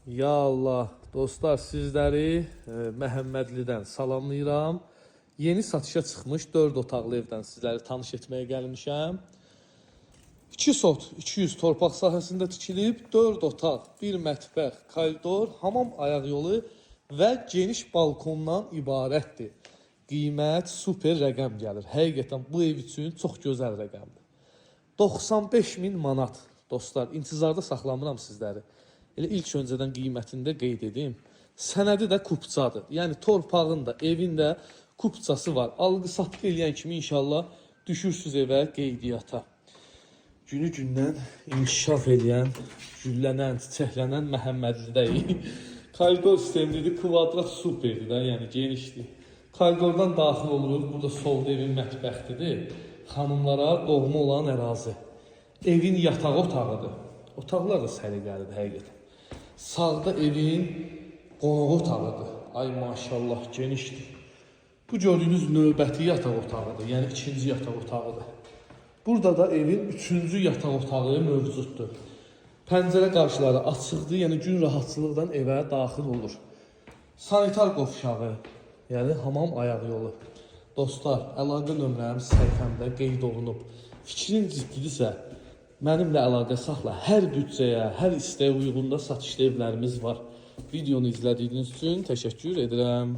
Ya Allah, dostlar sizləri Məhəmmədlidən salamlayıram. Yeni satışa çıxmış 4 otaqlı evdən sizləri tanış etməyə gəlmişəm. 2 sot, 200 torpaq sahəsində tikilib, 4 otaq, 1 mətbəx, koridor, hamam ayaq yolu və geniş balkondan ibarətdir. Qiymət super rəqəm gəlir. Həqiqətən bu ev üçün çox gözəl rəqəmdir. 95.000 manat. Dostlar, intizarda saxlamıram sizləri. Elə ilk öncədən qiymətində qeyd edim. Sənədi də kupçadır. Yəni torpağın da, evin də kupçası var. Alqı-satqı eləyən kimi inşallah düşürsüz evə qeydiyyata. Günü-gündən inkişaf eləyən, güllənən, çiçəklənən Məhəmmədlidəyik. Koridor sistemlidir, kvadrat superdir də, yəni genişdir. Koridordan daxil oluruq. Burada solda evin mətbəxtidir. Xanımlara doğma olan ərazi. Evin yataq otağıdır. Otaqlar da səliqəlidir həqiqətən. Sağda evin qonaq otağıdır. Ay maşallah genişdir. Bu gördüyünüz növbəti yataq otağıdır. Yəni ikinci yataq otağıdır. Burada da evin üçüncü yataq otağı mövcuddur. Pəncərə qarşıları açıqdır. Yəni gün rahatçılıqdan evə daxil olur. Sanitar qovşağı, yəni hamam ayaq yolu. Dostlar, əlaqə nömrəm səhifəmdə qeyd olunub. Fikrin ciddidirsə, mənimlə əlaqə saxla. Hər büdcəyə, hər istəyə uyğunda satışlı evlərimiz var. Videonu izlədiyiniz üçün təşəkkür edirəm.